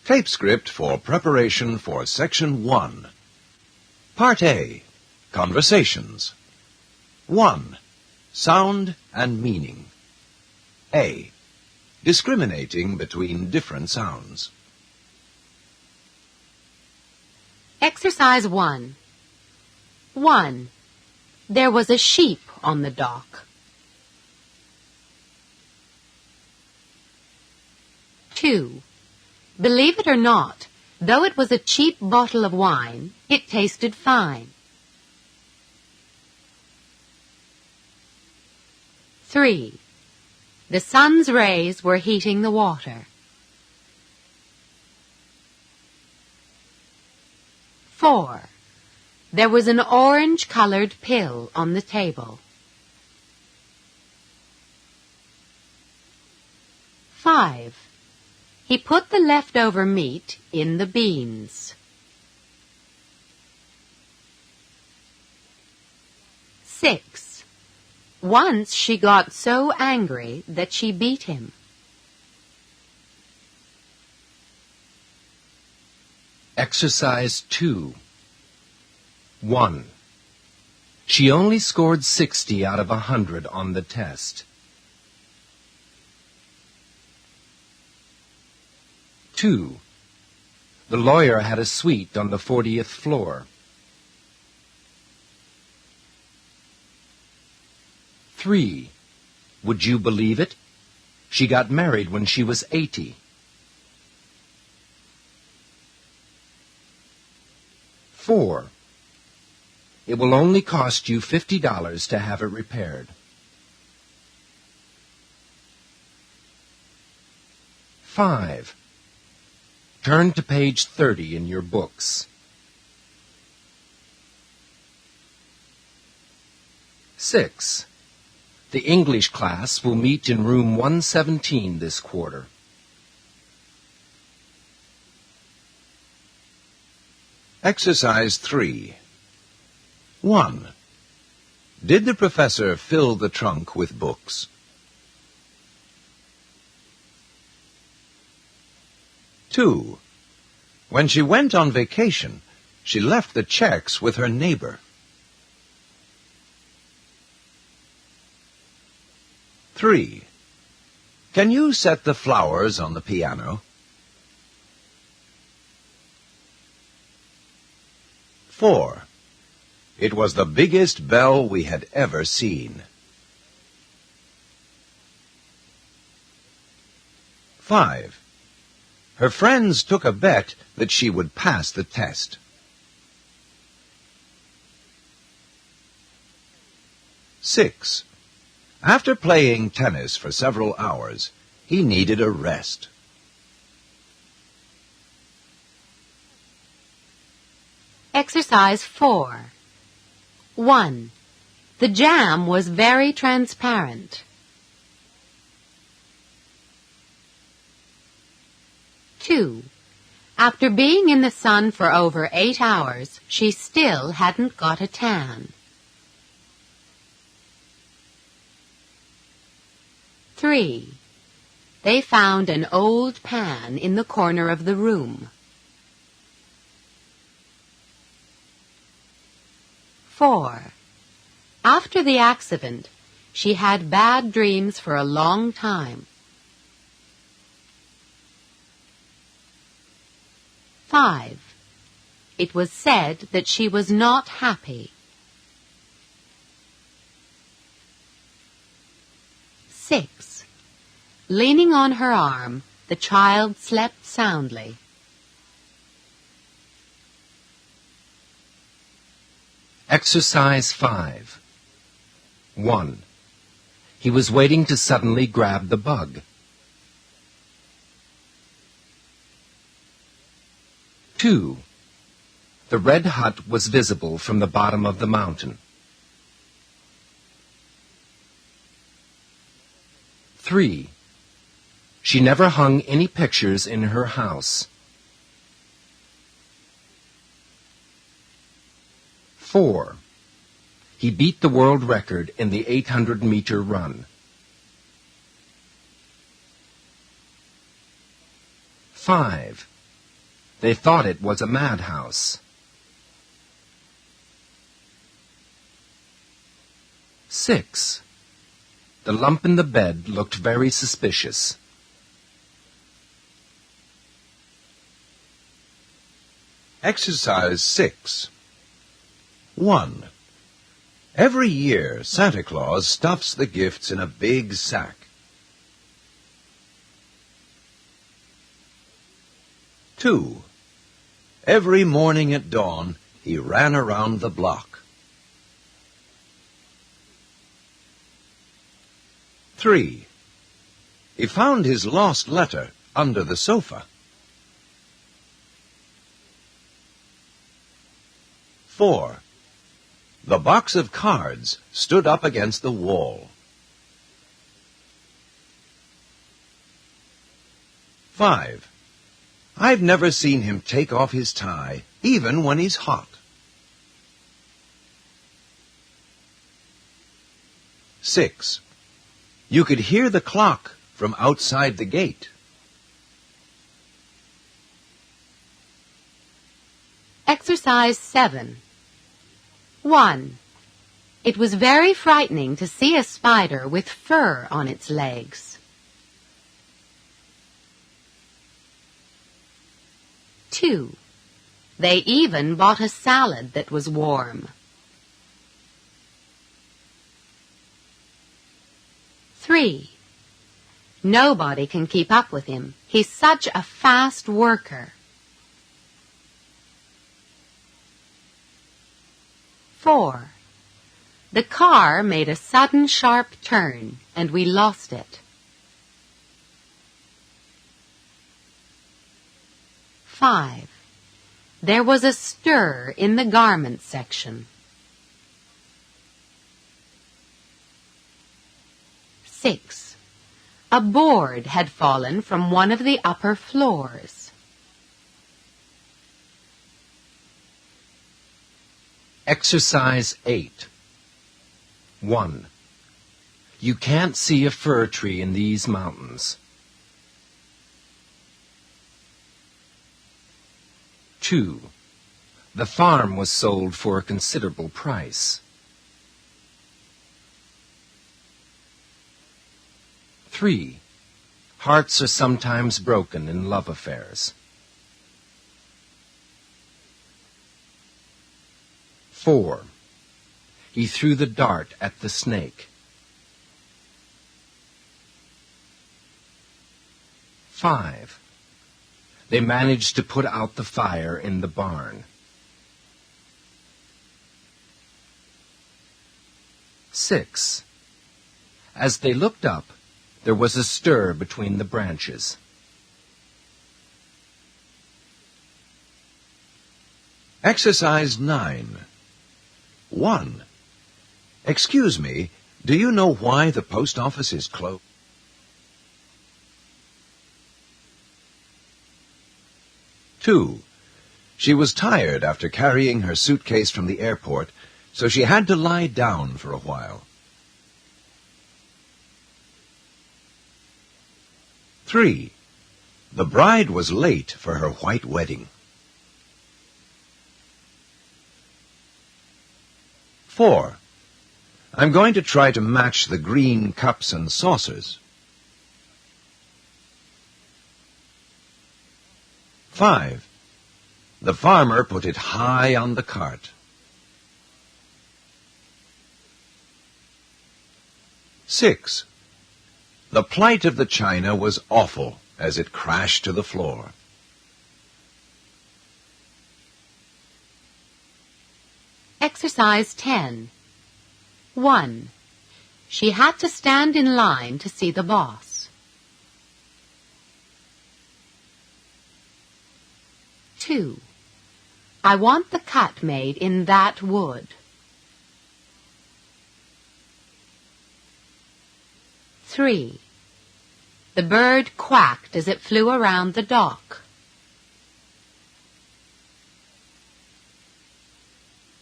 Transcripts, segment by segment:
Tape script for preparation for Section 1. Part A. Conversations. 1. Sound and meaning. A. Discriminating between different sounds. Exercise 1. 1. There was a sheep on the dock. 2. Believe it or not, though it was a cheap bottle of wine, it tasted fine. 3. The sun's rays were heating the water. 4. There was an orange-colored pill on the table. 5. He put the leftover meat in the beans. 6. Once she got so angry that she beat him. Exercise 2. 1. She only scored 60 out of 100 on the test. 2. The lawyer had a suite on the 40th floor. 3. Would you believe it? She got married when she was 80. 4. It will only cost you $50 to have it repaired. 5. Turn to page 30 in your books. 6. The English class will meet in room 117 this quarter. Exercise 3. 1. Did the professor fill the trunk with books? 2. When she went on vacation, she left the checks with her neighbor. 3. Can you set the flowers on the piano? 4. It was the biggest bell we had ever seen. 5. Her friends took a bet that she would pass the test. 6. After playing tennis for several hours, he needed a rest. Exercise 4. 1. The jam was very transparent. 2. After being in the sun for over 8 hours, she still hadn't got a tan. 3. They found an old pan in the corner of the room. 4. After the accident, she had bad dreams for a long time. 5. It was said that she was not happy. 6. Leaning on her arm, the child slept soundly. Exercise 5. 1. He was waiting to suddenly grab the bug. 2. The red hut was visible from the bottom of the mountain. 3. She never hung any pictures in her house. 4. He beat the world record in the 800-meter run. 5. They thought it was a madhouse. 6. The lump in the bed looked very suspicious. Exercise 6. 1. Every year, Santa Claus stuffs the gifts in a big sack. 2. Every morning at dawn, he ran around the block. 3. He found his lost letter under the sofa. 4. The box of cards stood up against the wall. 5. I've never seen him take off his tie, even when he's hot. 6. You could hear the clock from outside the gate. Exercise 7. 1. It was very frightening to see a spider with fur on its legs. 2. They even bought a salad that was warm. 3. Nobody can keep up with him. He's such a fast worker. 4. The car made a sudden sharp turn, and we lost it. 5. There was a stir in the garment section. 6. A board had fallen from one of the upper floors. Exercise 8. 1. You can't see a fir tree in these mountains. 2. The farm was sold for a considerable price. 3. Hearts are sometimes broken in love affairs. 4. He threw the dart at the snake. 5. They managed to put out the fire in the barn. 6. As they looked up, there was a stir between the branches. Exercise 9. 1. Excuse me, do you know why the post office is closed? 2. She was tired after carrying her suitcase from the airport, so she had to lie down for a while. 3. The bride was late for her white wedding. 4. I'm going to try to match the green cups and saucers. 5. The farmer put it high on the cart. 6. The plight of the china was awful as it crashed to the floor. Exercise 10. 1. She had to stand in line to see the boss. 2. I want the cut made in that wood. 3. The bird quacked as it flew around the dock.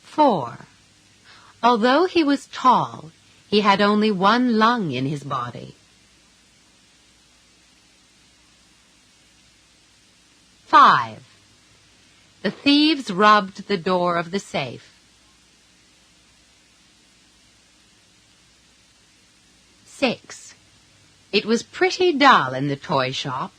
4. Although he was tall, he had only one lung in his body. 5. The thieves robbed the door of the safe. 6. It was pretty dull in the toy shop.